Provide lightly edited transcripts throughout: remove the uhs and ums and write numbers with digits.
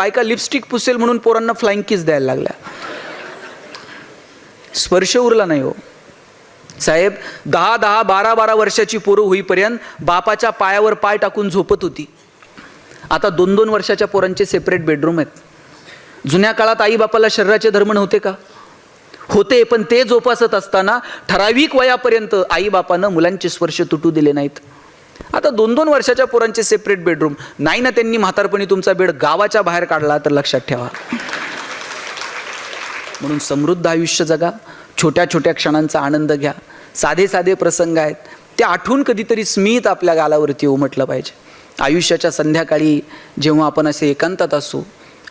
बायका लिपस्टिक पुसेल म्हणून पोरांना फ्लाइंग किस द्यायला लागल्या. स्पर्श उरला नाही हो साहेब. 10-10, 12-12 वर्षाची पोरं होईपर्यंत बापाच्या पायावर पाय टाकून झोपत होती. आता 2-2 वर्षाच्या पोरांचे सेपरेट बेडरूम आहेत. जुन्या काळात आई बापाला शरीराचे धर्म नव्हते का? होते, पण ते जोपासत असताना ठराविक वयापर्यंत आई बापानं मुलांचे स्पर्श तुटू दिले नाहीत. आता 2-2 वर्षाच्या पोरांचे सेपरेट बेडरूम नाही ना. त्यांनी म्हातारपणी तुमचा बेड गावाच्या बाहेर काढला तर लक्षात ठेवा. म्हणून समृद्ध आयुष्य जगा, छोट्या छोट्या क्षणांचा आनंद घ्या. साधे साधे प्रसंग आहेत ते आठवून कधीतरी स्मित आपल्या गालावरती उमटलं पाहिजे. आयुष्याच्या संध्याकाळी जेव्हा आपण असे एकांतात असू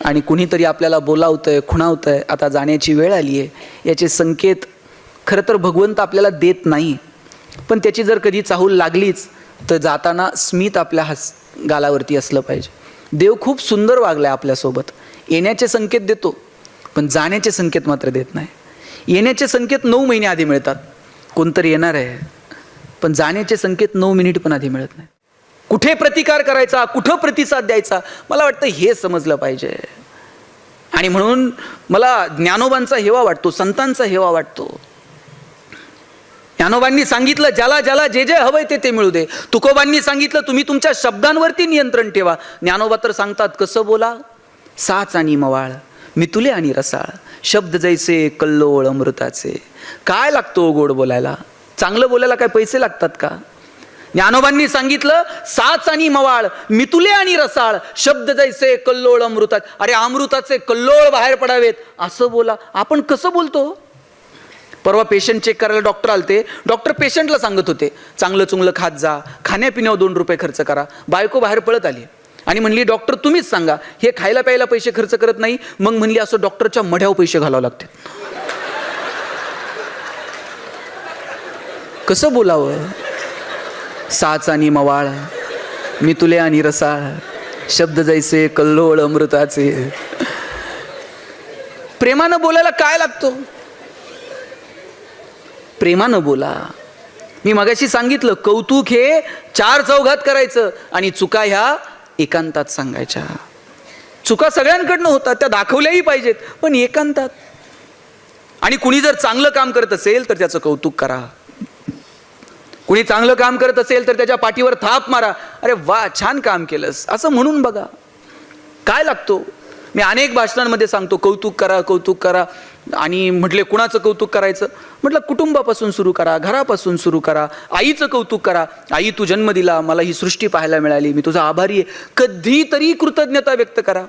आणि कुणीतरी आपल्याला बोलावतंय, खुणावतंय, आता जाण्याची वेळ आली आहे, याचे संकेत खरं तर भगवंत आपल्याला देत नाही. पण त्याची जर कधी चाहूल लागलीच तर जाताना स्मित आपल्या गालावरती असलं पाहिजे. देव खूप सुंदर वागलाय आपल्यासोबत. येण्याचे संकेत देतो पण जाण्याचे संकेत मात्र देत नाही. येण्याचे संकेत 9 महिने आधी मिळतात, कोणतरी येणार आहे, पण जाण्याचे संकेत 9 मिनिट पण आधी मिळत नाही. कुठे प्रतिकार करायचा, कुठं प्रतिसाद द्यायचा, मला वाटतं हे समजलं पाहिजे. आणि म्हणून मला ज्ञानोबांचा हेवा वाटतो, संतांचा हेवा वाटतो. ज्ञानोबांनी सांगितलं ज्याला ज्याला जे जे हवंय ते मिळू दे. तुकोबांनी सांगितलं तुम्ही तुमच्या शब्दांवरती नियंत्रण ठेवा. ज्ञानोबा तर सांगतात कसं बोला, साच आणि मवाळ, मितुले आणि रसाळ, शब्द जैसे कल्लोळ अमृताचे. काय लागतो गोड बोलायला? चांगलं बोलायला काय पैसे लागतात का? ज्ञानोबांनी सांगितलं साच आणि मवाळ, मितुले आणि रसाळ, शब्द जैसे कल्लोळ अमृतात. अरे अमृताचे कल्लोळ बाहेर पडावेत असं बोला. आपण कसं बोलतो? परवा पेशंट चेक करायला डॉक्टर आलते. डॉक्टर पेशंटला सांगत होते चांगलं चुंगलं खात जा, खाण्यापिण्यावर 2 रुपये खर्च करा. बायको बाहेर पळत आली आणि म्हणली डॉक्टर तुम्हीच सांगा, हे खायला प्यायला पैसे खर्च करत नाही. मग म्हणली असं डॉक्टरच्या मढ्यावर पैसे घालावं लागते. कसं बोलावं? साच आणि मवाळ, मितुले आणि रसाळ, शब्द जैसे कल्लोळ अमृताचे. प्रेमानं बोलायला काय लागतो? प्रेमानं बोला. मी मगाशी सांगितलं कौतुक हे 4 चौघात करायचं आणि चुका ह्या एकांतात सांगायच्या. चुका सगळ्यांकडनं होतात, त्या दाखवल्याही पाहिजेत, पण एकांतात. आणि कुणी जर चांगलं काम करत असेल तर त्याचं कौतुक करा. कुणी चांगलं काम करत असेल तर त्याच्या पाठीवर थाप मारा. अरे वा छान काम केलंस असं म्हणून बघा. काय लागतो? मी अनेक भाषणांमध्ये सांगतो कौतुक करा, कौतुक करा. आणि म्हटले कुणाचं कौतुक करायचं? म्हटलं कुटुंबापासून सुरू करा, घरापासून सुरू करा. आईचं कौतुक करा. आई तू जन्म दिला, मला ही सृष्टी पाहायला मिळाली, मी तुझा आभारी आहे. कधीतरी कृतज्ञता व्यक्त करा.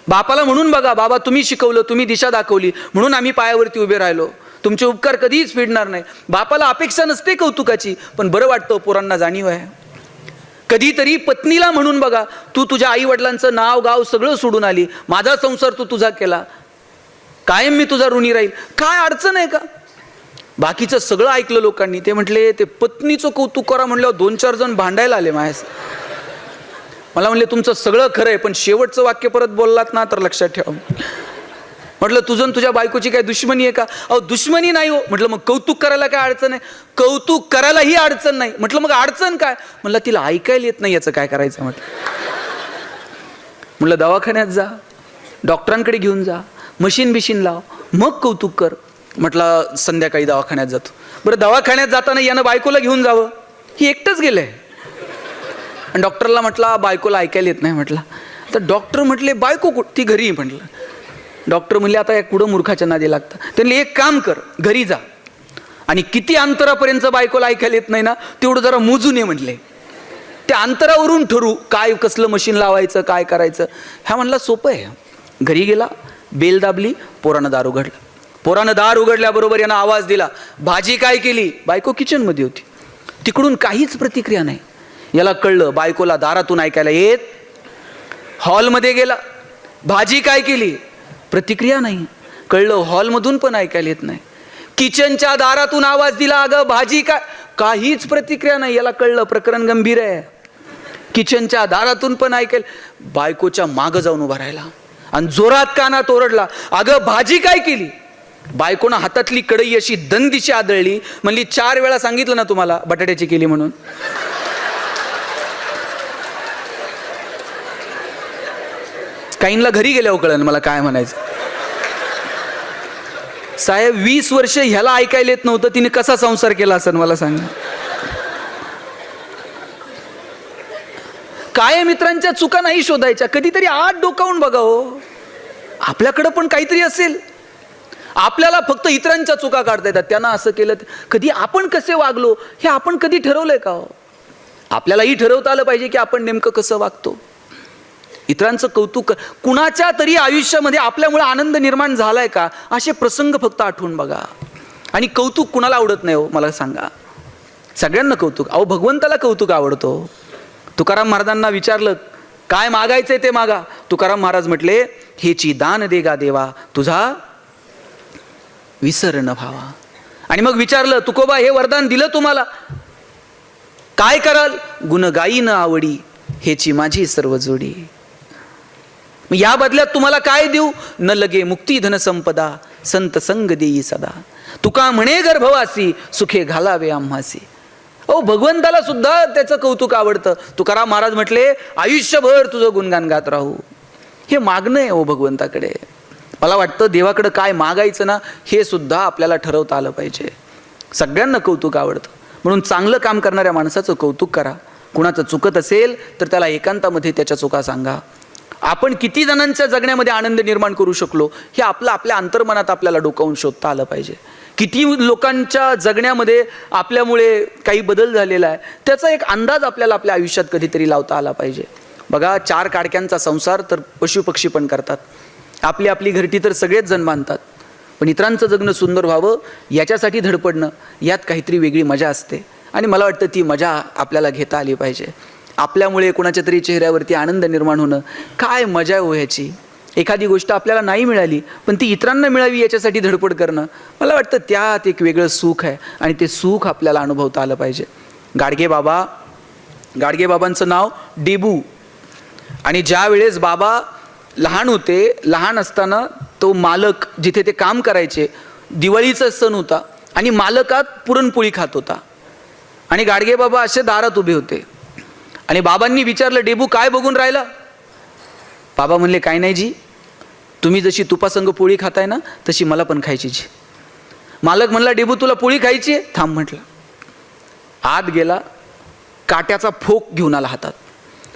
बापाला म्हणून बघा बाबा तुम्ही शिकवलं, तुम्ही दिशा दाखवली म्हणून आम्ही पायावरती उभे राहिलो, तुमचे उपकार कधीच फेडणार नाही. बापाला अपेक्षा नसते कौतुकाची, पण बरं वाटतं पोरांना जाणीव आहे. कधीतरी पत्नीला म्हणून बघा तू तुझ्या आई वडिलांचं नाव गाव सगळं सोडून आली, माझा संसार तू तुझा केला, कायम मी तुझा ऋणी राहील. काय अडचण आहे का? बाकीचं सगळं ऐकलं लोकांनी. ते म्हटले ते पत्नीचं कौतुक करा म्हणल्यावर 2-4 जण भांडायला आले माझ्या. मला म्हणले तुमचं सगळं खरं आहे पण शेवटचं वाक्य परत बोललात ना तर लक्षात ठेवा. म्हटलं तुझं तुझ्या बायकोची काय दुश्मनी आहे का? अहो दुश्मनी नाही हो. म्हटलं मग कौतुक करायला काय अडचण आहे? कौतुक करायला ही अडचण नाही. म्हटलं मग अडचण काय? म्हटलं तिला ऐकायला येत नाही, याचं काय करायचं? म्हटलं दवाखान्यात जा, डॉक्टरांकडे घेऊन जा, मशीन बिशीन लाव, मग कौतुक कर. म्हटलं संध्याकाळी दवाखान्यात जातो. बरं दवाखान्यात जाताना यानं बायकोला घेऊन जावं, ही एकटंच गेलंय. आणि डॉक्टरला म्हटलं बायकोला ऐकायला येत नाही. म्हटलं तर डॉक्टर म्हटले बायको कुठं? ती घरी. म्हटलं डॉक्टर म्हणले आता या कुठं मूर्खाच्या नादी लागतं. त्यांनी एक काम कर, घरी जा आणि किती अंतरापर्यंत बायकोला ऐकायला येत नाही ना तेवढं जरा मोजून ये म्हटले. त्या अंतरावरून ठरू काय कसलं मशीन लावायचं, काय करायचं. ह्या म्हणला सोपं आहे. घरी गेला, बेल दाबली, पोरानं दार उघडलं. पोरानं दार उघडल्याबरोबर यानं आवाज दिला, भाजी काय केली? बायको किचनमध्ये होती. तिकडून काहीच प्रतिक्रिया नाही. याला कळलं बायकोला दारातून ऐकायला येत. हॉलमध्ये गेला, भाजी काय केली? प्रतिक्रिया नाही. कळलं हॉलमधून पण ऐकायला येत नाही. किचनच्या दारातून आवाज दिला, अगं भाजी काय? काहीच प्रतिक्रिया नाही. याला कळलं प्रकरण गंभीर आहे. किचनच्या दारातून पण ऐकायला. बायकोच्या मागं जाऊन उभा राहिला आणि जोरात कानात ओरडला, अगं भाजी काय केली? बायकोनं हातातली कढई अशी दंदिशी आदळली. म्हणली 4 वेळा सांगितलं ना तुम्हाला बटाट्याची केली म्हणून. काहींना घरी गेल्यावर कळलं मला काय म्हणायचं. साहेब 20 वर्ष ह्याला ऐकायला येत नव्हतं, तिने कसा संसार केला असेल मला सांगा. काय मित्रांच्या चुका नाही शोधायच्या, कधीतरी आत डोकावून बघा हो. आपल्याकडं पण काहीतरी असेल. आपल्याला फक्त इतरांच्या चुका काढता येतात, त्यांना असं केलं. कधी आपण कसे वागलो हे आपण कधी ठरवलंय का हो? आपल्यालाही ठरवता आलं पाहिजे की आपण नेमकं कसं वागतो. इतरांचं कौतुक कुणाच्या तरी आयुष्यामध्ये आपल्यामुळे आनंद निर्माण झालाय का, असे प्रसंग फक्त आठवून बघा. आणि कौतुक कुणाला आवडत नाही हो मला सांगा. सगळ्यांना कौतुक. अहो भगवंताला कौतुक आवडतो. तुकाराम महाराजांना विचारलं काय मागायचंय ते मागा. तुकाराम महाराज म्हटले हेची दान देगा देवा तुझा विसर न भावा. आणि मग विचारलं तुकोबा हे वरदान दिलं तुम्हाला काय कराल. गुण गाई न आवडी हेची माझी सर्व जोडी. या बदल्यात तुम्हाला काय देऊ. न लगे मुक्ती धन संपदा संत संग देई सदा. तुका म्हणे गर्भवासी सुखे घालावे आम्हासी. ओ भगवंताला सुद्धा त्याचं कौतुक आवडतं. तुकाराम महाराज म्हटले आयुष्यभर तुझं गुणगान गात राहू. हे मागणं आहे ओ भगवंताकडे. मला वाटतं देवाकडे काय मागायचं ना हे सुद्धा आपल्याला ठरवता आलं पाहिजे. सगळ्यांना कौतुक आवडतं म्हणून चांगलं काम करणाऱ्या माणसाचं कौतुक करा. कुणाचं चुकत असेल तर त्याला एकांतामध्ये त्याच्या चुका सांगा. आपण किती जणांच्या जगण्यामध्ये आनंद निर्माण करू शकलो हे आपल्या अंतर्मनात आपल्याला डोकावून शोधता आलं पाहिजे. किती लोकांच्या जगण्यामध्ये आपल्यामुळे काही बदल झालेला आहे त्याचा एक अंदाज आपल्याला आपल्या आयुष्यात कधीतरी लावता आला पाहिजे. बघा 4 काडक्यांचा संसार तर पशुपक्षी पण करतात. आपली आपली घरटी तर सगळेच जण बांधतात. पण इतरांचं जगणं सुंदर व्हावं याच्यासाठी धडपडणं यात काहीतरी वेगळी मजा असते. आणि मला वाटतं ती मजा आपल्याला घेता आली पाहिजे. आपल्यामुळे कोणाच्या तरी चेहऱ्यावरती आनंद निर्माण होणं काय मजा हो ह्याची. एखादी गोष्ट आपल्याला नाही मिळाली पण ती इतरांना मिळावी याच्यासाठी धडपड करणं मला वाटतं त्यात एक वेगळं सुख आहे. आणि ते सुख आपल्याला अनुभवता आलं पाहिजे. गाडगेबाबांचं नाव डेबू. आणि ज्या वेळेस बाबा लहान होते, लहान असताना तो मालक जिथे ते काम करायचे दिवाळीचा सण होता आणि मालकात पुरणपोळी खात होता. आणि गाडगेबाबा असे दारात उभे होते आणि बाबांनी विचारलं डेबू काय बघून राहिला. बाबा म्हणले काय नाही जी, तुम्ही जशी तुपासंग पोळी खाताय ना तशी मला पण खायची जी. मालक म्हणला डेबू तुला पोळी खायची आहे. थांब म्हटलं. आत गेला, काट्याचा फोक घेऊन आला हातात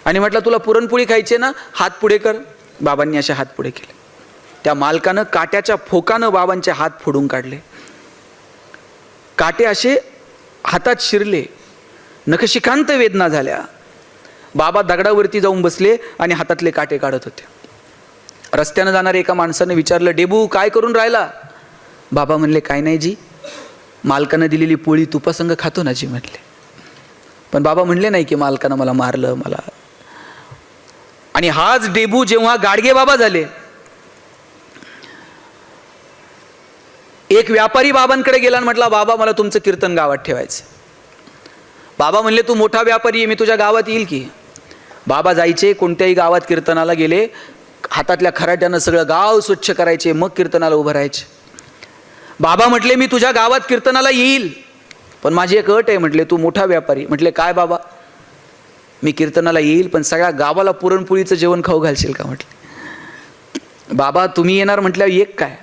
आणि म्हटलं तुला पुरणपोळी खायची ना, हात पुढे कर. बाबांनी असे हात पुढे केले. त्या मालकानं काट्याच्या फोकानं बाबांचे हात फोडून काढले. काटे असे हातात शिरले. नखशिखांत वेदना झाल्या. बाबा दगडावरती जाऊन बसले आणि हातातले काटे काढत होते. रस्त्यानं जाणाऱ्या एका माणसानं विचारलं डेबू काय करून राहिला. बाबा म्हणले काय नाही जी, मालकानं दिलेली पोळी तुपासंग खातो ना जी म्हटले. पण बाबा म्हणले नाही की मालकानं मला मारलं मला. आणि हाच डेबू जेव्हा गाडगे बाबा झाले, एक व्यापारी बाबांकडे गेला आणि म्हटला बाबा मला तुमचं कीर्तन गावात ठेवायचं. बाबा म्हणले तू मोठा व्यापारी आहे, मी तुझ्या गावात येईल की. बाबा जायचे, कोणत्याही गावात कीर्तनाला गेले हातातल्या खराट्यानं सगळं गाव स्वच्छ करायचे, मग कीर्तनाला उभं राहायचे. बाबा म्हटले मी तुझ्या गावात कीर्तनाला येईल पण माझी एक अट आहे. म्हटले तू मोठा व्यापारी. म्हटले काय बाबा. मी कीर्तनाला येईल पण सगळ्या गावाला पुरणपोळीचं जेवण खाऊ घालशील का. म्हटले बाबा तुम्ही येणार म्हटल्यावर एक काय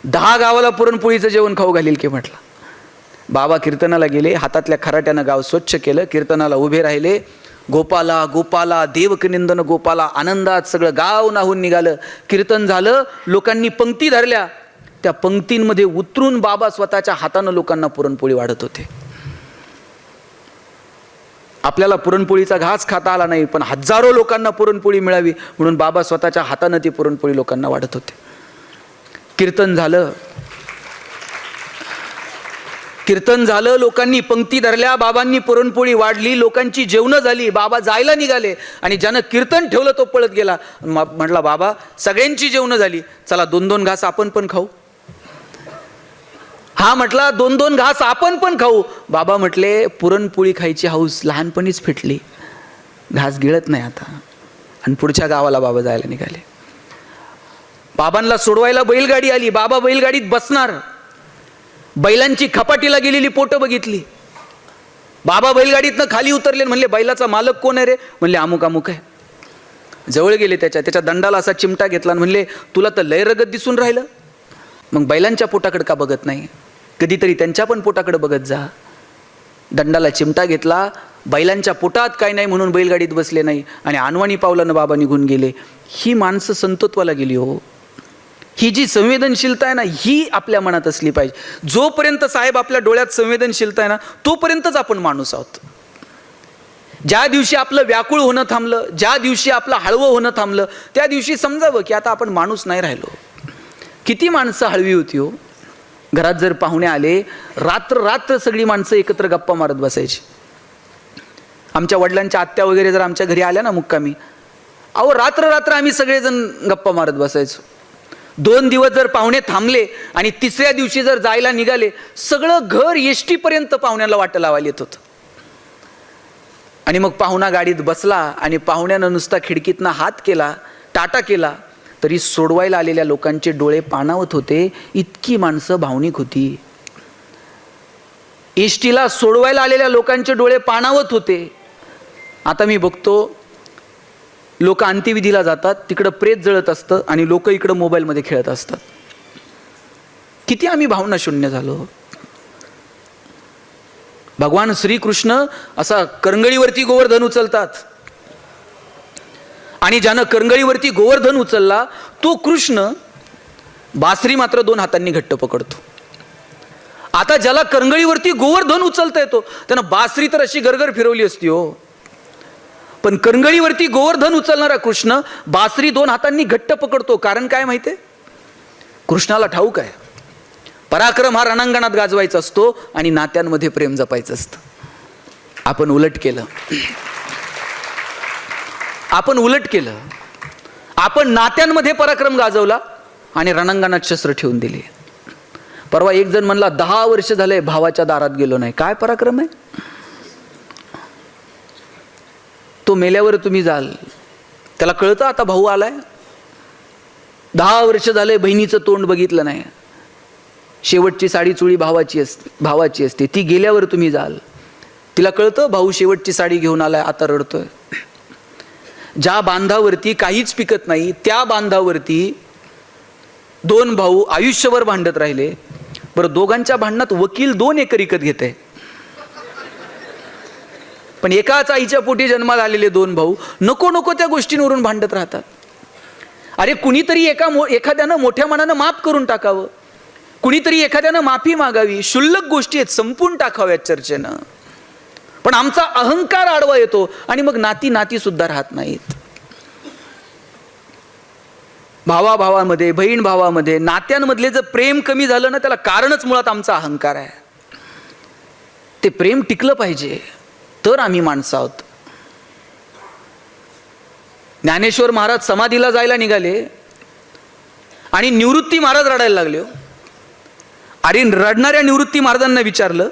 10 गावाला पुरणपोळीचं जेवण खाऊ घालील की. म्हटलं. बाबा कीर्तनाला गेले, हातातल्या खराट्यानं गाव स्वच्छ केलं, कीर्तनाला उभे राहिले. गोपाला गोपाला देवकनिंदन गोपाला आनंदात सगळं गाव नाहून निघालं. कीर्तन झालं, लोकांनी पंक्ती धरल्या. त्या पंक्तींमध्ये उतरून बाबा स्वतःच्या हातानं लोकांना पुरणपोळी वाढत होते. आपल्याला पुरणपोळीचा घास खाता आला नाही पण हजारो लोकांना पुरणपोळी मिळावी म्हणून बाबा स्वतःच्या हातानं ती पुरणपोळी लोकांना वाढत होते. कीर्तन झालं, लोकांनी पंक्ती धरल्या, बाबांनी पुरणपोळी वाढली, लोकांची जेवणं झाली. बाबा जायला निघाले आणि ज्यानं कीर्तन ठेवलं तो पळत गेला. म्हटला बाबा सगळ्यांची जेवणं झाली, चला 2-2 घास आपण पण खाऊ. हा म्हटला 2-2 घास आपण पण खाऊ. बाबा म्हटले पुरणपोळी खायची हौस लहानपणीच फिटली, घास गिळत नाही आता. आणि पुढच्या गावाला बाबा जायला निघाले. बाबांना सोडवायला बैलगाडी आली. बाबा बैलगाडीत बसणार, बैलांची खपाटीला गेलेली पोटं बघितली. बाबा बैलगाडीतनं खाली उतरले. म्हणले बैलाचा मालक कोण आहे रे. म्हणले अमुक अमुक आहे. जवळ गेले त्याच्या दंडाला असा चिमटा घेतला आणि म्हणले, तुला तर लय रगत दिसून राहिलं, मग बैलांच्या पोटाकडे का बघत नाही? कधीतरी त्यांच्या पण पोटाकडे बघत जा. दंडाला चिमटा घेतला, बैलांच्या पोटात काय नाही म्हणून बैलगाडीत बसले नाही आणि अनवाणी पावलानं बाबा निघून गेले. ही माणसं संतत्वाला गेली हो. ही जी संवेदनशीलता आहे ना, ही आपल्या मनात असली पाहिजे. जोपर्यंत साहेब आपल्या डोळ्यात संवेदनशीलता आहे ना, तोपर्यंतच आपण माणूस आहोत. ज्या दिवशी आपलं व्याकुळ होणं थांबलं, ज्या दिवशी आपलं हळवं होणं थांबलं, त्या दिवशी समजावं की आता आपण माणूस नाही राहिलो. किती माणसं हळवी होती हो. घरात जर पाहुणे आले, रात्र रात्र सगळी माणसं एकत्र गप्पा मारत बसायची. आमच्या वडिलांच्या आत्या वगैरे जर आमच्या घरी आल्या ना मुक्कामी, अहो रात्र रात्र आम्ही सगळेजण गप्पा मारत बसायचो. 2 दिवस जर पाहुणे थांबले आणि तिसऱ्या दिवशी जर जायला निघाले, सगळं घर एसटी पर्यंत पाहुण्याला वाट लावायला येत होतं. आणि मग पाहुणा गाडीत बसला आणि पाहुण्यानं नुसता खिडकीतनं हात केला, टाटा केला, तरी सोडवायला आलेल्या लोकांचे डोळे पाणावत होते. इतकी माणसं भावनिक होती. एसटीला सोडवायला आलेल्या लोकांचे डोळे पाणावत होते. आता मी बघतो लोक अंत्यविधीला जातात, तिकडं प्रेत जळत असतं आणि लोक इकडं मोबाईलमध्ये खेळत असतात. किती आम्ही भावना शून्य झालो. भगवान श्रीकृष्ण असा करंगळीवरती गोवर्धन उचलतात आणि ज्यानं करंगळीवरती गोवर्धन उचलला तो कृष्ण बासरी मात्र 2 हातांनी घट्ट पकडतो. आता ज्याला करंगळीवरती गोवर्धन उचलता येतो त्यानं बासरी तर अशी गरगर फिरवली असती हो, पण करंगळीवरती गोवर्धन उचलणारा कृष्ण बासरी 2 हातांनी घट्ट पकडतो. कारण काय माहितीये? कृष्णाला ठाऊक आहे पराक्रम हा रणांगणात गाजवायचा असतो आणि नात्यांमध्ये प्रेम जपायचं असतं. आपण उलट केलं. आपण नात्यांमध्ये पराक्रम गाजवला आणि रणांगणात शस्त्र ठेवून दिली. परवा एक जण म्हणला 10 वर्ष झाले भावाच्या दारात गेलो नाही. काय पराक्रम आहे? तो मेल्यावर तुम्ही जाल, त्याला कळतं आता भाऊ आलाय. 10 वर्ष झाले बहिणीचं तोंड बघितलं नाही. शेवटची साडी चुळी भावाची असते, ती गेल्यावर तुम्ही जाल, तिला कळतं भाऊ शेवटची साडी घेऊन आलाय, आता रडतोय. ज्या बांधावरती काहीच पिकत नाही त्या बांधावरती 2 भाऊ आयुष्यभर भांडत राहिले. बरं, दोघांच्या भांडणात वकील 2 एकर विकत घेते, पण एकाच आईच्या पोटी जन्माला आलेले 2 भाऊ नको नको त्या गोष्टींवरून भांडत राहतात. अरे कुणीतरी एखाद्यानं मोठ्या मनानं माफ करून टाकावं, कुणीतरी एखाद्यानं माफी मागावी. शुल्लक गोष्टी आहेत, संपून टाकाव्यात चर्चेनं. पण आमचा अहंकार आडवा येतो आणि मग नाती सुद्धा राहत नाहीत. भावाभावामध्ये, बहीण भावामध्ये, नात्यांमधले जर प्रेम कमी झालं ना, त्याला कारणच मुळात आमचा अहंकार आहे. ते प्रेम टिकलं पाहिजे तर आम्ही माणसं आहोत. ज्ञानेश्वर महाराज समाधीला जायला निघाले आणि निवृत्ती महाराज रडायला लागले. अरे रडणाऱ्या निवृत्ती महाराजांना विचारलं,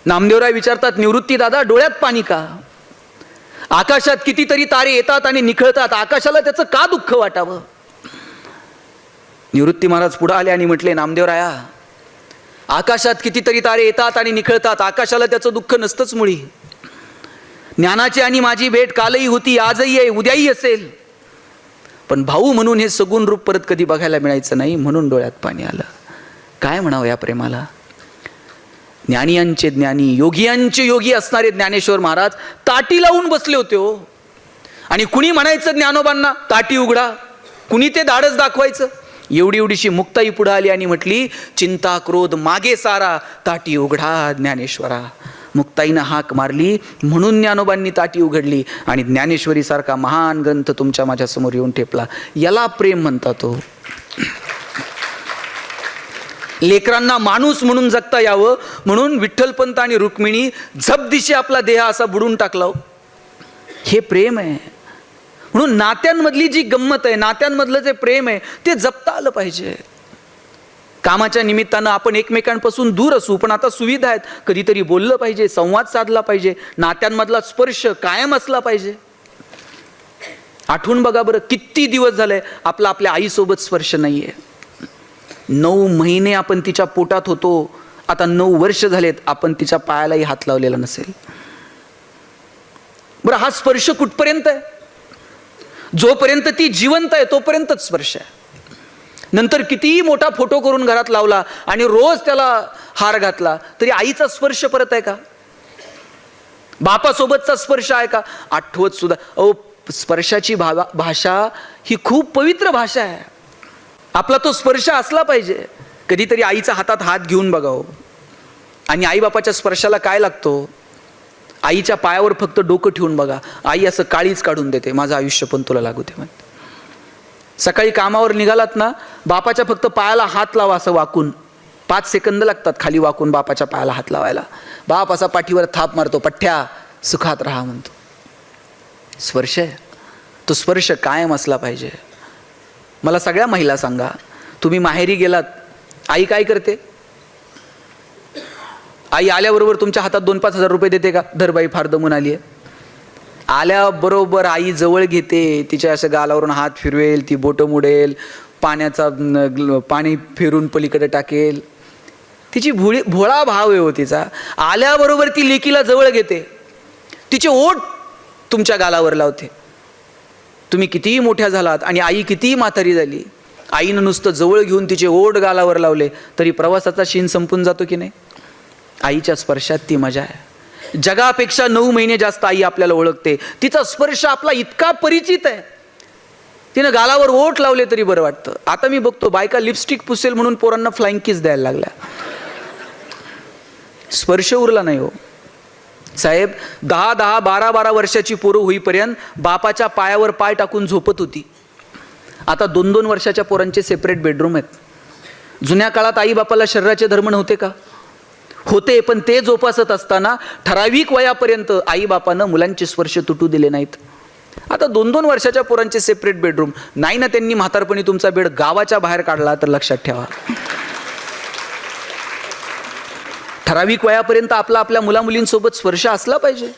नामदेवराय विचारतात, निवृत्ती दादा डोळ्यात पाणी का? आकाशात कितीतरी तारे येतात आणि निखळतात, आकाशाला त्याचं का दुःख वाटावं? निवृत्ती महाराज पुढे आले आणि म्हटले, नामदेवराया आकाशात कितीतरी तारे येतात आणि निखळतात, आकाशाला त्याचं दुःख नसतंच मुळी. ज्ञानाची आणि माझी भेट कालही होती, आजही आहे, उद्याही असेल, पण भाऊ म्हणून हे सगुण रूप परत कधी बघायला मिळायचं नाही, म्हणून डोळ्यात पाणी आलं. काय म्हणावं या प्रेमाला? ज्ञानियांचे ज्ञानी, योगियांचे योगी असणारे ज्ञानेश्वर महाराज ताटी लावून बसले होते हो. आणि कुणी म्हणायचं ज्ञानोबांना ताटी उघडा, कुणी ते धाडस दाखवायचं. एवढीशी मुक्ताई पुढे आली आणि म्हटली, चिंता क्रोध मागे सारा, ताटी उघडा ज्ञानेश्वरा. मुक्ताईनं हाक मारली म्हणून ज्ञानोबांनी ताटी उघडली आणि ज्ञानेश्वरी सारखा महान ग्रंथ तुमच्या माझ्या समोर येऊन ठेपला. याला प्रेम म्हणतात हो. लेकरांना माणूस म्हणून जगता यावं म्हणून विठ्ठलपंत आणि रुक्मिणी झपदिशी आपला देह असा बुडून टाकला. हे प्रेम आहे. म्हणून नात्यांमधली जी गंमत आहे, नात्यांमधलं जे प्रेम आहे ते जपता आलं पाहिजे. कामाच्या निमित्तानं आपण एकमेकांपासून दूर असू, पण आता सुविधा आहेत, कधीतरी बोललं पाहिजे, संवाद साधला पाहिजे, नात्यांमधला स्पर्श कायम असला पाहिजे. आठवून बघा बरं, किती दिवस झाले आपला आपल्या आईसोबत स्पर्श नाहीये. 9 महिने आपण तिच्या पोटात होतो, आता 9 वर्ष झालेत आपण तिच्या पायालाही हात लावलेला नसेल. बरं, हा स्पर्श कुठपर्यंत आहे? जोपर्यंत ती जिवंत आहे तोपर्यंतच स्पर्श आहे. नंतर कितीही मोठा फोटो करून घरात लावला आणि रोज त्याला हार घातला तरी आईचा स्पर्श परत आहे का? बापासोबतचा स्पर्श आहे का? आठवत सुद्धा. अहो, स्पर्शाची भाषा ही खूप पवित्र भाषा आहे. आपला तो स्पर्श असला पाहिजे. कधीतरी आईचा हातात हात घेऊन बघावं. आणि आईबापाच्या स्पर्शाला काय लागतो? आईच्या पायावर फक्त डोकं ठेवून बघा, आई असं काळीच काढून देते, माझं आयुष्य पण तुला लागू दे म्हणते. सकाळी कामावर निघालात ना, बापाच्या फक्त पायाला हात लावा असं वाकून. 5 सेकंद लागतात खाली वाकून बापाच्या पायाला हात लावायला. बाप असा पाठीवर थाप मारतो, पठ्ठ्या सुखात राहा म्हणतो. स्पर्श आहे तो, स्पर्श कायम असला पाहिजे. मला सगळ्या महिला सांगा, तुम्ही माहेरी गेलात, आई काय करते? आई आल्याबरोबर तुमच्या हातात 2-5 हजार रुपये देते का? धरबाई फार दमून आली आहे. आल्याबरोबर आई जवळ घेते, तिच्या असं गालावरून हात फिरवेल, ती बोटं मुडेल, पाणी फिरून पलीकडे टाकेल. तिची भोळा भाव आहे हो तिचा. आल्याबरोबर ती लेकीला जवळ घेते, तिचे ओठ तुमच्या गालावर लावते. तुम्ही कितीही मोठ्या झालात आणि आई कितीही म्हातारी झाली, आईनं नुसतं जवळ घेऊन तिचे ओठ गालावर लावले तरी प्रवासाचा शीण संपून जातो की नाही? आईच्या स्पर्शात ती मजा आहे. जगापेक्षा 9 महिने जास्त आई आपल्याला ओळखते. तिचा स्पर्श आपला इतका परिचित आहे. तिनं गालावर ओठ लावले तरी बरं वाटतं. आता मी बघतो बायका लिपस्टिक पुसेल म्हणून पोरांना फ्लाइंग किस द्यायला लागल्या. स्पर्श उरला नाही हो साहेब. 10-10, 12-12 वर्षाची पोरं होईपर्यंत बापाच्या पायावर पाय टाकून झोपत होती. आता 2-2 वर्षाच्या पोरांचे सेपरेट बेडरूम आहेत. जुन्या काळात आई बापाला शरीराचे धर्म नव्हते का? होते, पण ते जोपासत असताना ठराविक वयापर्यंत आई बापानं मुलांचे स्पर्श तुटू दिले नाहीत. आता 2-2 वर्षाच्या पोरांचे सेपरेट बेडरूम नाही ना. त्यांनी म्हातारपणी तुमचा बेड गावाच्या बाहेर काढला तर लक्षात ठेवा. ठराविक वयापर्यंत आपला आपल्या मुलामुलींसोबत स्पर्श असला पाहिजे.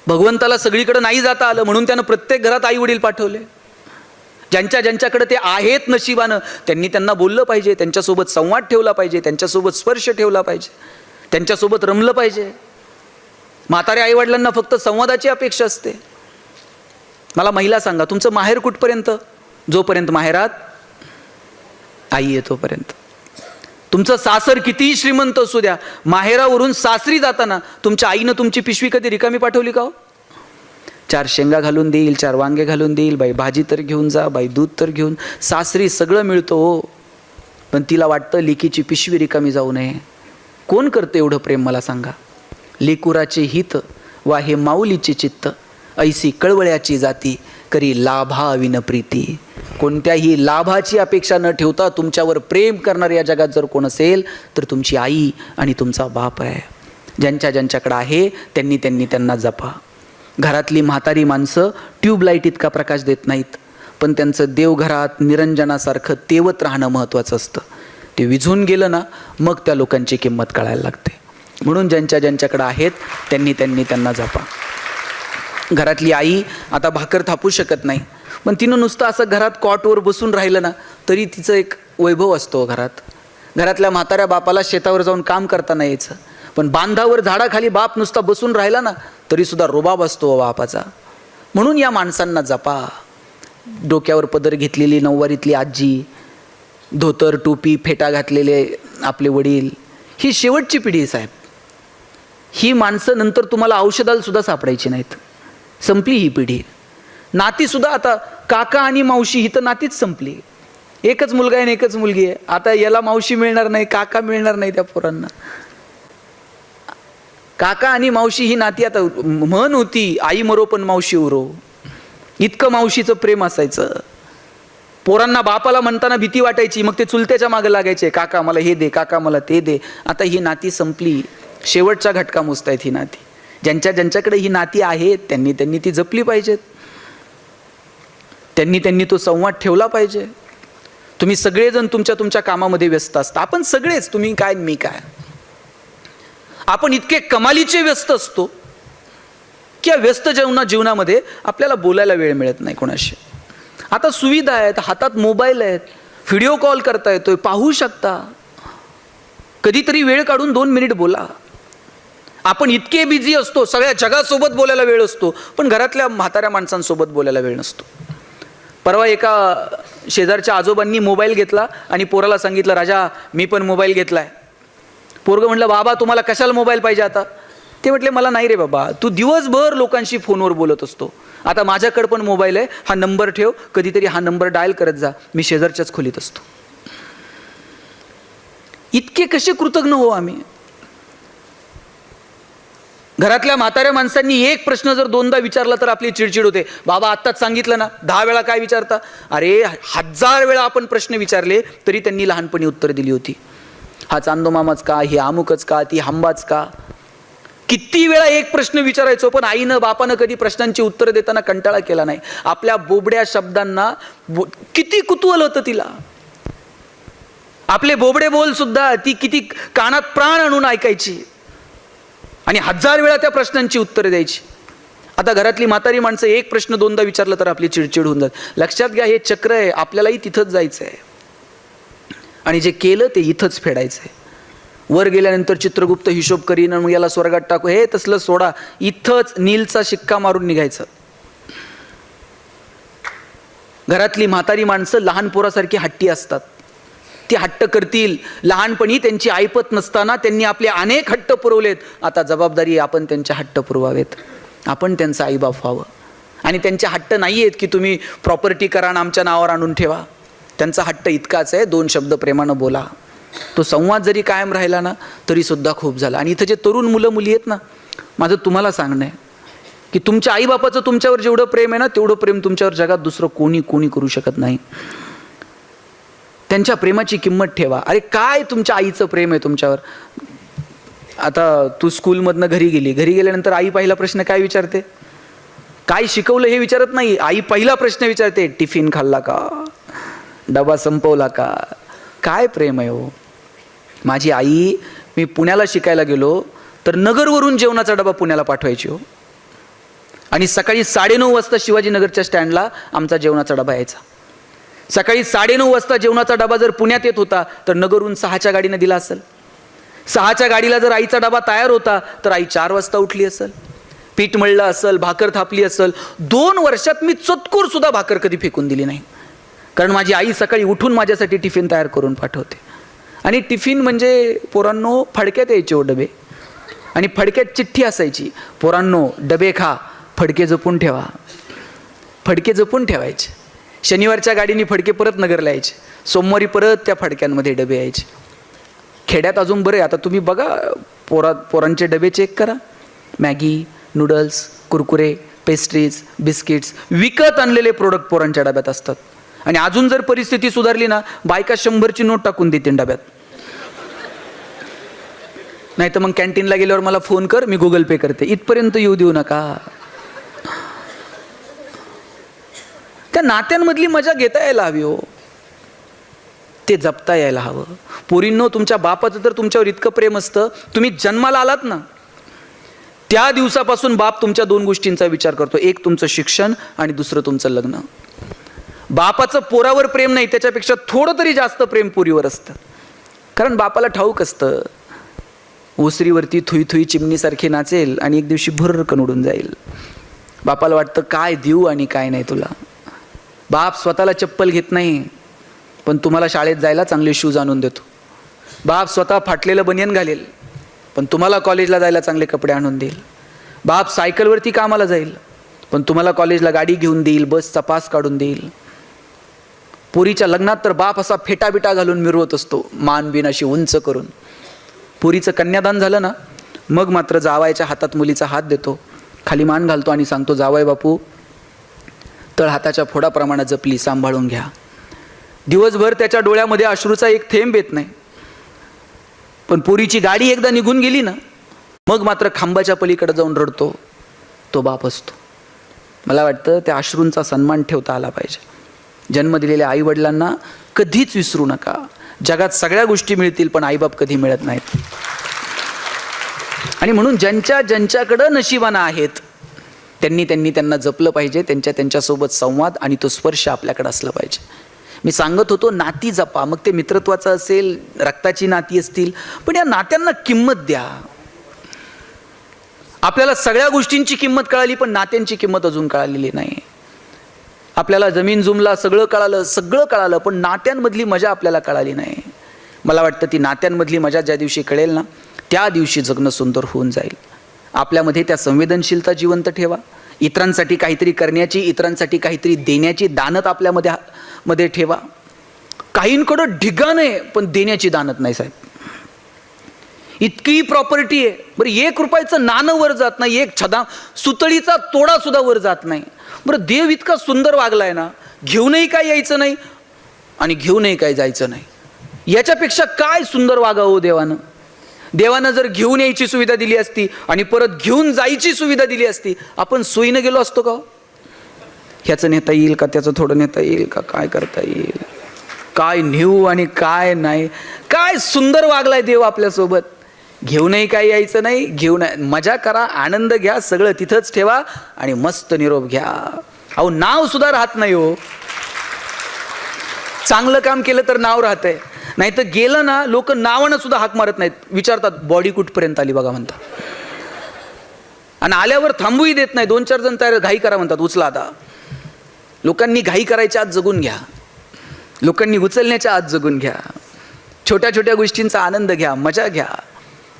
भगवंताला सगळीकडे नाही जाता आलं म्हणून त्यानं प्रत्येक घरात आई वडील पाठवले. ज्यांच्याकडे ते आहेत नशिबानं त्यांनी त्यांना बोललं पाहिजे, त्यांच्यासोबत संवाद ठेवला पाहिजे, त्यांच्यासोबत स्पर्श ठेवला पाहिजे, त्यांच्यासोबत रमलं पाहिजे. म्हाताऱ्या आईवडिलांना फक्त संवादाची अपेक्षा असते. मला महिला सांगा, तुमचं माहेर कुठपर्यंत? जोपर्यंत माहेरात आई येतोपर्यंत. तुमचं सासर कितीही श्रीमंत असू द्या, माहेरावरून सासरी जाताना तुमच्या आईनं तुमची पिशवी कधी रिकामी पाठवली का हो? 4 शेंगा घालून देईल, 4 वांगे घालून देईल, बाई भाजी तर घेऊन जा, बाई दूध तर घेऊन. सासरी सगळं मिळतं हो, पण तिला वाटतं लेकीची पिशवी रिकामी जाऊ नये. कोण करतं एवढं प्रेम मला सांगा? लेकुराचे हित वा हे माऊलीचे चित्त, ऐसी कळवळ्याची जाती करी लाभा विन प्रीती. कोणत्याही लाभाची अपेक्षा न ठेवता तुमच्यावर प्रेम करणारे या जगात जर कोण असेल तर तुमची आई आणि तुमचा बाप आहे. ज्यांच्याकडे आहे त्यांना जपा. घरातली म्हातारी माणसं ट्यूबलाईट इतका प्रकाश देत नाहीत, पण त्यांचं देवघरात निरंजनासारखं तेवत राहणं महत्त्वाचं असतं. ते विझून गेलं ना मग त्या लोकांची किंमत कळायला लागते. म्हणून ज्यांच्याकडे आहेत त्यांना जपा. घरातली आई आता भाकर थापू शकत नाही, पण तिनं नुसतं असं घरात कॉटवर बसून राहिलं ना तरी तिचं एक वैभव असतो घरात. घरातल्या म्हाताऱ्या बापाला शेतावर जाऊन काम करताना यायचं, पण बांधावर झाडाखाली बाप नुसता बसून राहिला ना तरी सुद्धा रुबाब असतो बापाचा. म्हणून या माणसांना जपा. डोक्यावर पदर घेतलेली नऊवारीतली आजी, धोतर टोपी फेटा घातलेले आपले वडील, ही शेवटची पिढी आहे साहेब. ही माणसं नंतर तुम्हाला औषधाला सुद्धा सापडायची नाहीत. संपली ही पिढी. नाती सुद्धा आता काका आणि मावशी ही तर नातीच संपली. एकच मुलगा आहे आणि एकच मुलगी आहे. आता याला मावशी मिळणार नाही, काका मिळणार नाही त्या पोरांना. काका आणि मावशी ही नाती आता म्हण होती, आई मरो पण मावशी उरो. इतकं मावशीचं प्रेम असायचं. पोरांना बापाला म्हणताना भीती वाटायची, मग ते चुलत्याच्या मागे लागायचे, काका मला हे दे, काका मला ते दे. आता ही नाती संपली. शेवटचा घटका मोजतायत ही नाती. ज्यांच्याकडे ही नाती आहेत त्यांनी ती जपली पाहिजेत. त्यांनी तो संवाद ठेवला पाहिजे. तुम्ही सगळेजण तुमच्या कामामध्ये व्यस्त असता. आपण सगळेच, तुम्ही काय मी काय, आपण इतके कमालीचे व्यस्त असतो की या व्यस्त जीवनामध्ये आपल्याला बोलायला वेळ मिळत नाही कोणाशी. आता सुविधा आहेत, हातात मोबाईल आहेत, व्हिडिओ कॉल करता येतोय, पाहू शकता. कधीतरी वेळ काढून 2 मिनिट बोला. आपण इतके बिझी असतो, सगळ्या जगासोबत बोलायला वेळ असतो, पण घरातल्या म्हाताऱ्या माणसांसोबत बोलायला वेळ नसतो. परवा एका शेजारच्या आजोबांनी मोबाईल घेतला आणि पोराला सांगितलं, राजा मी पण मोबाईल घेतलाय. पोरगं म्हटलं, बाबा तुम्हाला कशाला मोबाईल पाहिजे आता? ते म्हटले, मला नाही रे बाबा, तू दिवसभर लोकांशी फोनवर बोलत असतो, आता माझ्याकडे पण मोबाईल आहे, हा नंबर ठेव, कधीतरी हा नंबर डायल करत जा, मी शेजारच्याच खोलीत असतो. इतके कसे कृतज्ञ हो आम्ही? घरातल्या म्हाताऱ्या माणसांनी एक प्रश्न जर दोनदा विचारला तर आपली चिडचिड होते. बाबा आत्ताच सांगितलं ना, 10 वेळा काय विचारता? अरे 1000 वेळा आपण प्रश्न विचारले तरी त्यांनी लहानपणी उत्तर दिली होती. हा चांदोमामाच का, ही आमुकच का, ती हंबाच का? किती वेळा एक प्रश्न विचारायचो, पण आईनं बापानं कधी प्रश्नांची उत्तर देताना कंटाळा केला नाही. आपल्या बोबड्या शब्दांना किती कुतूहल होतं तिला. आपले बोबडे बोल सुद्धा ती किती कानात प्राण आणून ऐकायची आणि 1000 वेळा त्या प्रश्नांची उत्तरे द्यायची. आता घरातली म्हातारी माणसं एक प्रश्न दोनदा विचारलं तर आपली चिडचिड होऊन जाते. लक्षात घ्या, हे चक्र आहे, आपल्यालाही तिथंच जायचं आहे आणि जे केलं ते इथंच फेडायचं आहे. वर गेल्यानंतर चित्रगुप्त हिशोब करीन मग याला स्वर्गात टाकू, हे तसलं सोडा. इथंच नीलचा शिक्का मारून निघायचं. घरातली म्हातारी माणसं लहान पोरासारखी हट्टी असतात. ती हट्ट करतील. लहानपणी त्यांची ऐपत नसताना त्यांनी आपले अनेक हट्ट पुरवलेत. आता जबाबदारी आपण त्यांचे हट्ट पुरवावेत, आपण त्यांचा आईबाप व्हावं. आणि त्यांचे हट्ट नाही आहेत की तुम्ही प्रॉपर्टी करा आणि आमच्या नावावर आणून ठेवा. त्यांचा हट्ट इतकाच आहे, 2 शब्द प्रेमानं बोला. तो संवाद जरी कायम राहिला ना तरी सुद्धा खूप झाला. आणि इथं जे तरुण मुलं मुली आहेत ना, माझं तुम्हाला सांगणं आहे की तुमच्या आईबापाचं तुमच्यावर जेवढं प्रेम आहे ना, तेवढं प्रेम तुमच्यावर जगात दुसरं कोणी करू शकत नाही. त्यांच्या प्रेमाची किंमत ठेवा. अरे काय तुमच्या आईचं प्रेम आहे तुमच्यावर. आता तू स्कूलमधनं घरी गेल्यानंतर आई पहिला प्रश्न काय विचारते? काय शिकवलं हे विचारत नाही. आई पहिला प्रश्न विचारते, टिफिन खाल्ला का, डबा संपवला का? काय प्रेम आहे हो. माझी आई, मी पुण्याला शिकायला गेलो तर नगरवरून जेवणाचा डबा पुण्याला पाठवायची हो. आणि सकाळी 9:30 वाजता शिवाजीनगरच्या स्टँडला आमचा जेवणाचा डबा यायचा. सकाळी 9:30 वाजता जेवणाचा डबा जर पुण्यात येत होता तर नगरहून 6च्या गाडीनं दिला असेल. 6च्या गाडीला जर आईचा डबा तयार होता तर आई 4 वाजता उठली असेल, पीठ मळलं असेल, भाकर थापली असेल. 2 वर्षात मी चतकूर सुद्धा भाकर कधी फेकून दिली नाही, कारण माझी आई सकाळी उठून माझ्यासाठी टिफिन तयार करून पाठवते. आणि टिफिन म्हणजे पोरांनो फडक्यात यायचे हो डबे, आणि फडक्यात चिठ्ठी असायची, पोरांनो डबे खा, फडके जपून ठेवा. फडके जपून ठेवायचे. शनिवारच्या गाडीने फडके परत नगरला यायचे, सोमवारी परत त्या फडक्यांमध्ये डबे यायचे. खेड्यात अजून बरे, आता तुम्ही बघा पोरांचे डबे चेक करा. Maggi, noodles, Kurkure, pastries, biscuits, विकत आणलेले प्रोडक्ट पोरांच्या डब्यात असतात. आणि अजून जर परिस्थिती सुधारली ना, बायका 100ची नोट टाकून देते डब्यात. नाही तर मग कॅन्टीनला गेल्यावर मला फोन कर, मी गुगल पे करते. इथपर्यंत येऊ देऊ नका. त्या नात्यांमधली मजा घेता यायला हवी हो, ते जपता यायला हवं. पोरींनो, तुमच्या बापाचं तर तुमच्यावर इतकं प्रेम असतं, तुम्ही जन्माला आलात ना त्या दिवसापासून बाप तुमच्या 2 गोष्टींचा विचार करतो. एक तुमचं शिक्षण आणि दुसरं तुमचं लग्न. बापाचं पोरावर प्रेम नाही, त्याच्यापेक्षा थोडं तरी जास्त प्रेम पोरीवर असतं. कारण बापाला ठाऊक असतं, ओसरीवरती थुई थुई चिमणीसारखी नाचेल आणि एक दिवशी भुर्रकन उडून जाईल. बापाला वाटतं काय देऊ आणि काय नाही तुला. बाप स्वतःला चप्पल घेत नाही, पण तुम्हाला शाळेत जायला चांगले शूज आणून देतो. बाप स्वतः फाटलेलं बनियन घालेल, पण तुम्हाला कॉलेजला जायला चांगले कपडे आणून देईल. बाप सायकलवरती कामाला जाईल, पण तुम्हाला कॉलेजला गाडी घेऊन देईल, बसचा पास काढून देईल. पोरीच्या लग्नात तर बाप असा फेटाबिटा घालून मिरवत असतो, मान बिन अशी उंच करून. पोरीचं कन्यादान झालं ना, मग मात्र जावायच्या हातात मुलीचा हात देतो, खाली मान घालतो आणि सांगतो, जावाय बापू तळ हाताच्या फोडाप्रमाणे जपली, सांभाळून घ्या. दिवसभर त्याच्या डोळ्यामध्ये अश्रूचा एक थेंब येत नाही, पण पोरीची गाडी एकदा निघून गेली ना, मग मात्र खांबाच्या पलीकडे जाऊन रडतो तो बाप असतो. मला वाटतं त्या अश्रूंचा सन्मान ठेवता आला पाहिजे. जन्म दिलेल्या आईवडिलांना कधीच विसरू नका. जगात सगळ्या गोष्टी मिळतील, पण आईबाप कधी मिळत नाहीत. आणि म्हणून ज्यांच्याकडं नशिबानं आहेत त्यांना जपलं पाहिजे. त्यांच्यासोबत संवाद आणि तो स्पर्श आपल्याकडे असला पाहिजे. मी सांगत होतो, नाती जपा. मग ते मित्रत्वाचं असेल, रक्ताची नाती असतील, पण या नात्यांना किंमत द्या. आपल्याला सगळ्या गोष्टींची किंमत कळाली, पण नात्यांची किंमत अजून कळालेली नाही. आपल्याला जमीन जुमला सगळं कळालं, पण नात्यांमधली मजा आपल्याला कळाली नाही. मला वाटतं ती नात्यांमधली मजा ज्या दिवशी कळेल ना, त्या दिवशी जगणं सुंदर होऊन जाईल. आपल्यामध्ये त्या संवेदनशीलता जिवंत ठेवा. इतरांसाठी काहीतरी करण्याची, इतरांसाठी काहीतरी देण्याची दानत आपल्यामध्ये ठेवा. काहींकडं ढिगाण आहे, पण देण्याची दानत नाही साहेब. इतकी प्रॉपर्टी आहे, बरं 1 रुपयाचं नाणं वर जात नाही, एक सुतळीचा तोडा सुद्धा वर जात नाही. बरं देव इतका सुंदर वागलाय ना, घेऊनही काय यायचं नाही आणि घेऊनही काय जायचं नाही. याच्यापेक्षा काय सुंदर वागावं देवानं. देवानं जर घेऊन यायची सुविधा दिली असती आणि परत घेऊन जायची सुविधा दिली असती, आपण सोयीनं गेलो असतो का? ह्याचं नेता येईल का, त्याचं थोडं नेता येईल का, काय करता येईल, काय नेऊ आणि काय नाही. काय सुंदर वागलाय देव आपल्यासोबत. घेऊनही काय यायचं नाही, घेऊन मजा करा, आनंद घ्या, सगळं तिथंच ठेवा आणि मस्त निरोप घ्या. अहो नाव सुद्धा राहत नाही हो. चांगलं काम केलं तर नाव राहतंय, नाही तर गेलं ना, लोक नावानं सुद्धा हाक मारत नाहीत, विचारतात बॉडी कुठपर्यंत आली बघा म्हणतात. आणि आल्यावर थांबूही देत नाही. 2-4 जण तयार, घाई करा म्हणतात, उचला आता. लोकांनी घाई करायच्या आत जगून घ्या. लोकांनी उचलण्याच्या आत जगून घ्या. छोट्या छोट्या गोष्टींचा आनंद घ्या, मजा घ्या.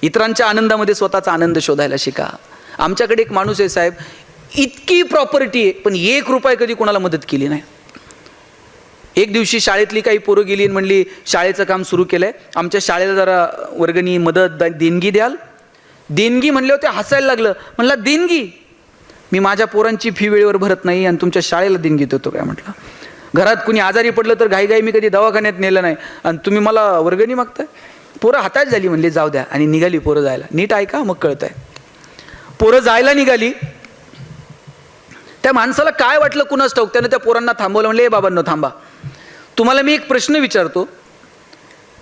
इतरांच्या आनंदामध्ये स्वतःचा आनंद शोधायला शिका. आमच्याकडे एक माणूस आहे साहेब, इतकी प्रॉपर्टी आहे, पण 1 रुपया कधी कोणाला मदत केली नाही. एक दिवशी शाळेतली काही पोरं गेली आणि म्हणली शाळेचं काम सुरू केलंय, आमच्या शाळेला जरा वर्गणी मदत देणगी द्याल. देणगी म्हणल्यावर ते हसायला लागलं. म्हणला देणगी? मी माझ्या पोरांची फी वेळेवर भरत नाही आणि तुमच्या शाळेला देणगी देतो काय? म्हटलं घरात कुणी आजारी पडलं तर घाईघाई मी कधी दवाखान्यात नेलं नाही आणि तुम्ही मला वर्गणी मागताय. पोरं हाताच झाली, म्हणली जाऊ द्या, आणि निघाली पोरं जायला. नीट ऐका मग कळतंय. पोरं जायला निघाली. त्या माणसाला काय वाटलं कुणास ठाऊक, त्यानं त्या पोरांना थांबवलं. म्हणले ए बाबांनो थांबा, तुम्हाला मी एक प्रश्न विचारतो,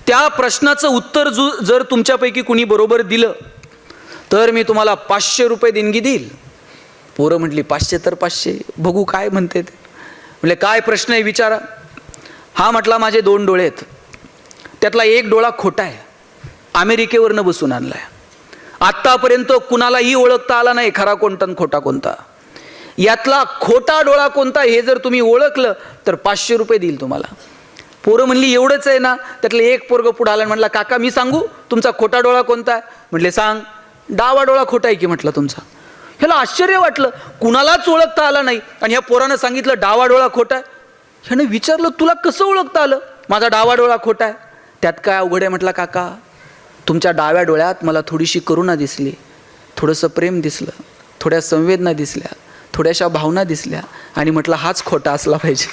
त्या प्रश्नाचं उत्तर जर तुमच्यापैकी कुणी बरोबर दिलं तर मी तुम्हाला 500 रुपये देणगी देईल. पोरं म्हटली 500 तर 500, बघू काय म्हणते ते. म्हणले काय प्रश्न आहे विचारा. हा म्हटला माझे 2 डोळे आहेत, त्यातला एक डोळा खोटा आहे, अमेरिकेवरनं बसून आणलाय. आत्तापर्यंत कुणालाही ओळखता आला नाही खरा कोणता आणि खोटा कोणता. यातला खोटा डोळा कोणता हे जर तुम्ही ओळखलं तर 500 रुपये देईल तुम्हाला. पोरं म्हणली एवढंच आहे ना. त्यातलं एक पोरगं पुढं आला आणि म्हणला काका मी सांगू तुमचा खोटा डोळा कोणता आहे? म्हटले सांग. डावा डोळा खोटा आहे की म्हटलं तुमचा. ह्याला आश्चर्य वाटलं, कुणालाच ओळखता आला नाही आणि ह्या पोरानं सांगितलं डावा डोळा खोटा आहे. ह्यानं विचारलं तुला कसं ओळखता आलं माझा डावा डोळा खोटा आहे? त्यात काय अवघड आहे म्हटलं काका, तुमच्या डाव्या डोळ्यात मला थोडीशी करुणा दिसली, थोडंसं प्रेम दिसलं, थोड्या संवेदना दिसल्या, थोड्याशा भावना दिसल्या आणि म्हटलं हाच खोटा असला पाहिजे.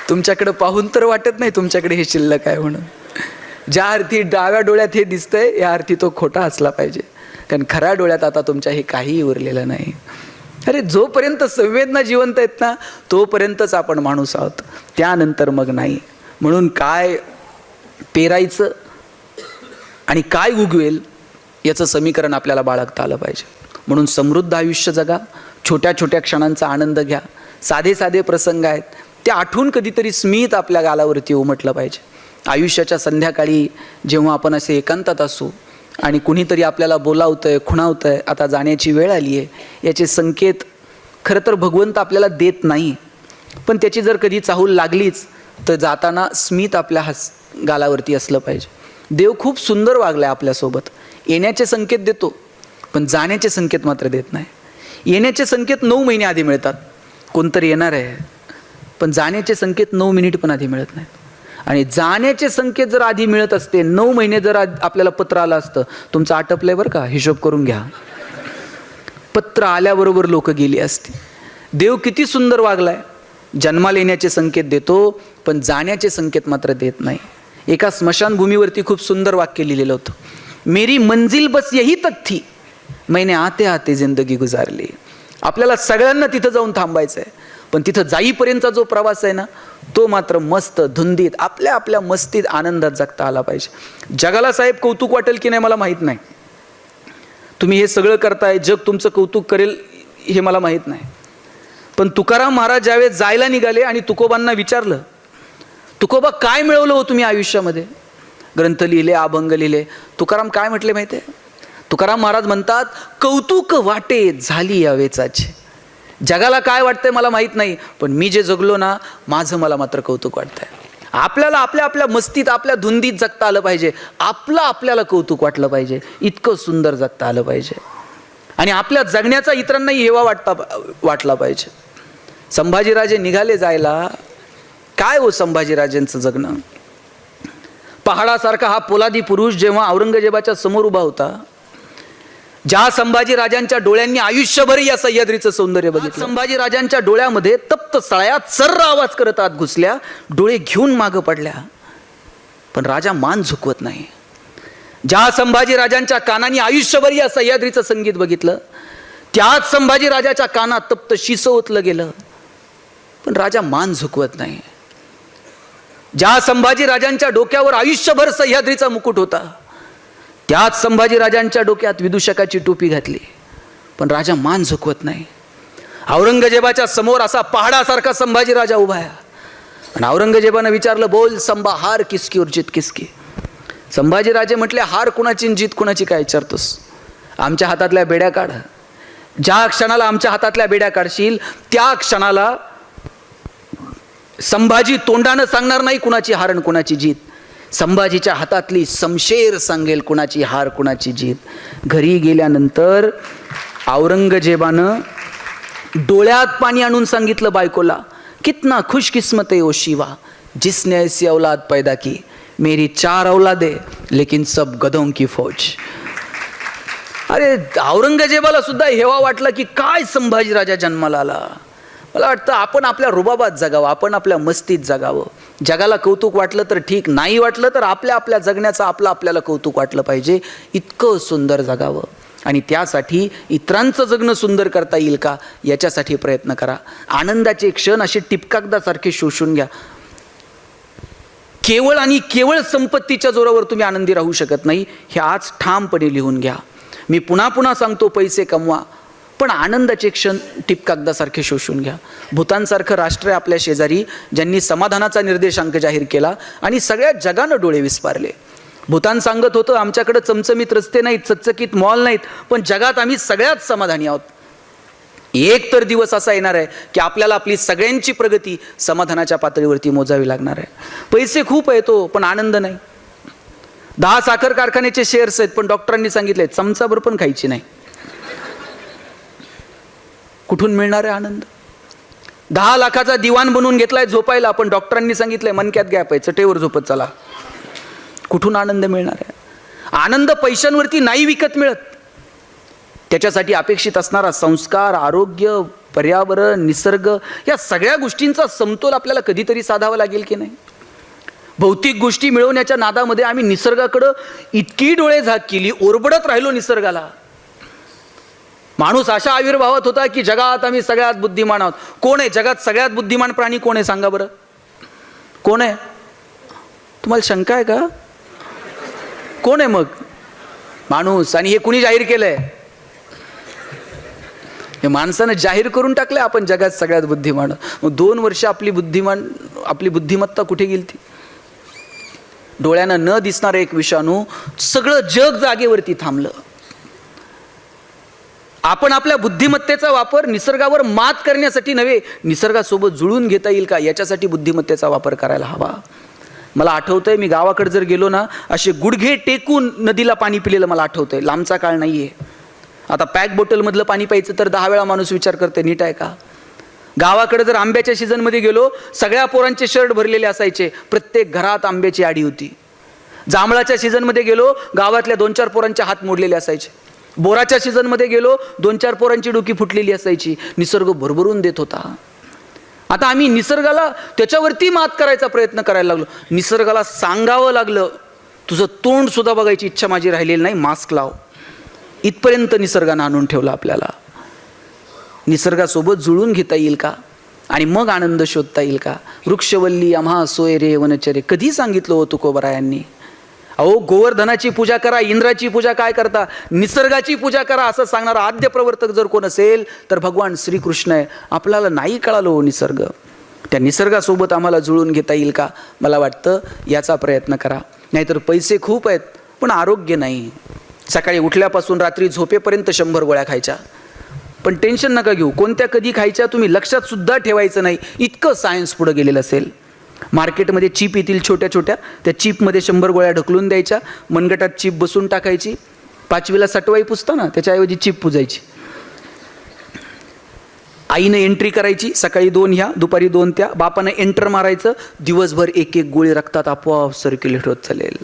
तुमच्याकडे पाहून तर वाटत नाही तुमच्याकडे हे शिल्लक आहे म्हणून. ज्या अर्थी डाव्या डोळ्यात हे दिसतंय या अर्थी तो खोटा असला पाहिजे, कारण खऱ्या डोळ्यात आता तुमच्या हे काहीही उरलेलं नाही. अरे जोपर्यंत संवेदना जिवंत आहेत ना तोपर्यंतच आपण माणूस आहोत, त्यानंतर मग नाही. म्हणून काय पेरायचं आणि काय उगवेल याचं समीकरण आपल्याला बाळगता आलं पाहिजे. म्हणून समृद्ध आयुष्य जगा, छोट्या छोट्या क्षणांचा आनंद घ्या. साधे साधे प्रसंग आहेत ते आठवून कधीतरी स्मित आपल्या गालावरती उमटलं पाहिजे. आयुष्याच्या संध्याकाळी जेव्हा आपण असे एकांतात असू आणि कुणीतरी आपल्याला बोलावतंय, खुणावतंय, आता जाण्याची वेळ आली आहे, याचे संकेत खरं तर भगवंत आपल्याला देत नाही, पण त्याची जर कधी चाहूल लागलीच तर जाताना स्मित आपल्या गालावरती असलं पाहिजे. देव खूप सुंदर वागलाय आपल्यासोबत. येण्याचे संकेत देतो पण जाण्याचे संकेत मात्र देत नाही. येण्याचे संकेत 9 महिने आधी मिळतात, कोणतरी येणार आहे, पण जाण्याचे संकेत 9 मिनिट पण आधी मिळत नाहीत. आणि जाण्याचे संकेत जर आधी मिळत असते, 9 महिने जर आपल्याला पत्र आलं असतं, तुमचं आटपलंय बरं का, हिशोब करून घ्या. पत्र आल्याबरोबर लोक गेली असती. देव किती सुंदर वागलाय, जन्माला येण्याचे संकेत देतो पण जाण्याचे संकेत मात्र देत नाही. एका स्मशानभूमीवरती खूप सुंदर वाक्य लिहिलेलं होतं, मेरी मंजिल बस यही तक थी, मैंने आते आते जिंदगी गुजारली. आपल्याला सगळ्यांना तिथं जाऊन थांबायचं आहे, पण तिथं जाईपर्यंतचा जो प्रवास आहे ना तो मात्र मस्त धुंदीत आपल्या आपल्या मस्तीत आनंदात जगता आला पाहिजे. जगाला साहेब कौतुक वाटेल की नाही मला माहीत नाही, तुम्ही हे सगळं करताय, जग तुमचं कौतुक करेल हे मला माहीत नाही, पण तुकाराम महाराज ज्यावेळेस जायला निघाले आणि तुकोबांना विचारलं, तुकोबा काय मिळवलं हो तुम्ही आयुष्यामध्ये? ग्रंथ लिहिले, अभंग लिहिले. तुकाराम काय म्हटले माहिती आहे? तुकाराम महाराज म्हणतात, कौतुक वाटे झाली या वेचाची. जगाला काय वाटतंय मला माहीत नाही, पण मी जे जगलो ना, माझं मला मात्र कौतुक वाटतंय. आपल्याला आपल्या आपल्या मस्तीत, आपल्या धुंदीत जगता आलं पाहिजे. आपल्याला कौतुक वाटलं पाहिजे. इतकं सुंदर जगता आलं पाहिजे आणि आपल्या जगण्याचा इतरांनाही हेवा वाटला पाहिजे. संभाजीराजे निघाले जायला. काय हो संभाजीराजेंचं जगणं. पहाडासारखा हा पोलादी पुरुष जेव्हा औरंगजेबाच्या समोर उभा होता, ज्या संभाजीराजांच्या डोळ्यांनी आयुष्यभर या सह्याद्रीचं सौंदर्य बघितलं, संभाजीराजांच्या डोळ्यामध्ये तप्त सळया सर्र आवाज करत आत घुसल्या, डोळे घेऊन मागं पडल्या, पण राजा मान झुकवत नाही. ज्या संभाजीराजांच्या कानांनी आयुष्यभर या सह्याद्रीचं संगीत बघितलं, त्याच संभाजीराजाच्या कानात तप्त शिसं ओतलं गेलं, पण राजा मान झुकवत नाही. ज्या संभाजीराजांच्या डोक्यावर आयुष्यभर सह्याद्रीचा मुकुट होता, त्याच संभाजीराजांच्या डोक्यात विदूषकाची टोपी घातली, पण राजा मान झुकवत नाही. औरंगजेबाच्या समोर असा पहाडासारखा संभाजीराजा उभा आहे आणि औरंगजेबानं विचारलं, बोल संभा, हार किसकी और जीत किसकी. संभाजीराजे म्हटले, हार कुणाची जीत कुणाची काय विचारतोस, आमच्या हातातल्या बेड्या काढ. ज्या क्षणाला आमच्या हातातल्या बेड्या काढशील, त्या क्षणाला संभाजी तोंडानं सांगणार नाही कुणाची हार आणि कुणाची जीत. संभाजीच्या हातातली समशेर सांगेल कुणाची हार कुणाची जीत. घरी गेल्यानंतर औरंगजेबानं डोळ्यात पाणी आणून सांगितलं बायकोला, कितना खुशकिस्मत है ओ शिवा, जिसने ऐसी औलाद पैदा की, मेरी 4 औलादे लेकिन सब गधों की फौज. अरे औरंगजेबाला सुद्धा हेवा वाटला की काय संभाजीराजा जन्माला आला. मला वाटतं आपण आपल्या रुबाबात जगावं, आपण आपल्या मस्तीत जगावं. जगाला कौतुक वाटलं तर ठीक, नाही वाटलं तर आपल्या आपल्या जगण्याचं आपल्याला कौतुक वाटलं पाहिजे. इतकं सुंदर जगावं आणि त्यासाठी इतरांचं जगणं सुंदर करता येईल का याच्यासाठी प्रयत्न करा. आनंदाचे क्षण असे टिपकागदासारखे शोषून घ्या. केवळ आणि केवळ संपत्तीच्या जोरावर तुम्ही आनंदी राहू शकत नाही, हे आज ठामपणे लिहून घ्या. मी पुन्हा पुन्हा सांगतो, पैसे कमवा, पण आनंदाचे क्षण टिपकागदासारखे शोषून घ्या. भूतानसारखं राष्ट्र आहे आपल्या शेजारी, ज्यांनी समाधानाचा निर्देशांक जाहीर केला आणि सगळ्या जगानं डोळे विस्पारले. भूतान सांगत होतं, आमच्याकडे चमचमीत रस्ते नाहीत, चकचकीत मॉल नाहीत, पण जगात आम्ही सगळ्यात समाधानी आहोत. एक तर दिवस असा येणार आहे की आपल्याला आपली सगळ्यांची प्रगती समाधानाच्या पातळीवरती मोजावी लागणार आहे. पैसे खूप येतो पण आनंद नाही. 10 साखर कारखान्याचे शेअर्स आहेत, पण डॉक्टरांनी सांगितले चमचाभर पण खायची नाही. कुठून मिळणार आहे आनंद. 10 लाखाचा दिवाण बनवून घेतलाय झोपायला, पण डॉक्टरांनी सांगितलंय मनक्यात गॅप आहे, चटेवर झोपत चला. कुठून आनंद मिळणार आहे. आनंद पैशांवरती नाही विकत मिळत. त्याच्यासाठी अपेक्षित असणारा संस्कार, आरोग्य, पर्यावरण, निसर्ग, या सगळ्या गोष्टींचा समतोल आपल्याला कधीतरी साधावा लागेल की नाही. भौतिक गोष्टी मिळवण्याच्या नादामध्ये आम्ही निसर्गाकडं इतकी डोळे झाक केली, ओरबडत राहिलो निसर्गाला. माणूस अशा आविर्भावात होता की जगात आम्ही सगळ्यात बुद्धिमान आहोत. कोण आहे जगात सगळ्यात बुद्धिमान प्राणी? कोण आहे सांगा बरं, कोण आहे? तुम्हाला शंका आहे का? कोण आहे मग? माणूस. आणि हे कुणी जाहीर केलंय? हे माणसानं जाहीर करून टाकलंय आपण जगात सगळ्यात बुद्धिमान. मग 2 वर्ष आपली बुद्धिमत्ता कुठे गेली ती? डोळ्यानं न दिसणारं एक विषाणू, सगळं जग जागेवरती थांबलं. आपण आपल्या बुद्धिमत्तेचा वापर निसर्गावर मात करण्यासाठी नव्हे, निसर्गासोबत जुळून घेता येईल का याच्यासाठी बुद्धिमत्तेचा वापर करायला हवा. मला आठवतंय, मी गावाकडे जर गेलो ना, असे गुडघे टेकून नदीला पाणी पिलेलं मला आठवतंय. लांबचा काळ नाहीये. आता पॅक बॉटलमधलं पाणी प्यायचं तर 10 वेळा माणूस विचार करते, नीट आहे का. गावाकडे जर आंब्याच्या सीझनमध्ये गेलो, सगळ्या पोरांचे शर्ट भरलेले असायचे, प्रत्येक घरात आंब्याची आडी होती. जांभळाच्या सीझनमध्ये गेलो, गावातल्या 2-4 पोरांचे हात मोडलेले असायचे. बोराच्या सीझनमध्ये गेलो, 2-4 पोरांची डोकी फुटलेली असायची. निसर्ग भरभरून देत होता. आता आम्ही निसर्गाला त्याच्यावरती मात करायचा प्रयत्न करायला लागलो. निसर्गाला सांगावं लागलं, तुझं तोंड सुद्धा बघायची इच्छा माझी राहिलेली नाही, मास्क लाव. इथपर्यंत निसर्गानं आणून ठेवलं आपल्याला. निसर्गासोबत जुळून घेता येईल का आणि मग आनंद शोधता येईल का. वृक्षवल्ली आम्हा सोय रे वनचरे, कधी सांगितलं हो तुकोबरायांनी. अहो, गोवर्धनाची पूजा करा, इंद्राची पूजा काय करता, निसर्गाची पूजा करा असं सांगणारा आद्य प्रवर्तक जर कोण असेल तर भगवान श्रीकृष्ण आहे. आपल्याला नाही कळालं हो निसर्ग. त्या निसर्गासोबत आम्हाला जुळून घेता येईल का, मला वाटतं याचा प्रयत्न करा. नाहीतर पैसे खूप आहेत पण आरोग्य नाही, सकाळी उठल्यापासून रात्री झोपेपर्यंत 100 गोळ्या खायच्या. पण टेन्शन नका घेऊ, कोणत्या कधी खायच्या तुम्ही लक्षात सुद्धा ठेवायचं नाही, इतकं सायन्स पुढं गेलेलं असेल. मार्केटमध्ये चिप येतील छोट्या छोट्या, त्या चिपमध्ये 100 गोळ्या ढकलून द्यायच्या, मनगटात चिप बसून टाकायची, 5वीला सटवाई पुसता ना त्याच्याऐवजी चिप पुजायची. आईनं एंट्री करायची, सकाळी 2 ह्या दुपारी 2 त्या, बापानं एंटर मारायचं, दिवसभर एक एक गोळी रक्तात आपोआप सर्क्युलेट होत चालेल.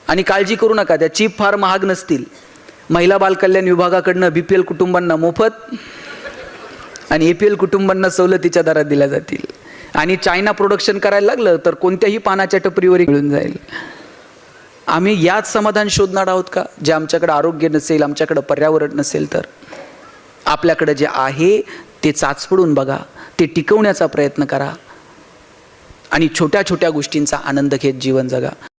आणि काळजी करू नका, त्या चिप फार महाग नसतील. महिला बालकल्याण विभागाकडनं BPL कुटुंबांना मोफत आणि APL कुटुंबांना सवलतीच्या दरात दिल्या जातील. आणि चायना प्रोडक्शन करायला लागलं तर कोणत्याही पानाच्या टपरीवर मिळून जाईल. आम्ही याच समाधान शोधणार आहोत का, जे आमच्याकडे आरोग्य नसेल, आमच्याकडे पर्यावरण नसेल तर? आपल्याकडे जे आहे ते चाचपडून बघा, ते टिकवण्याचा प्रयत्न करा आणि छोट्या छोट्या गोष्टींचा आनंद घेत जीवन जगा.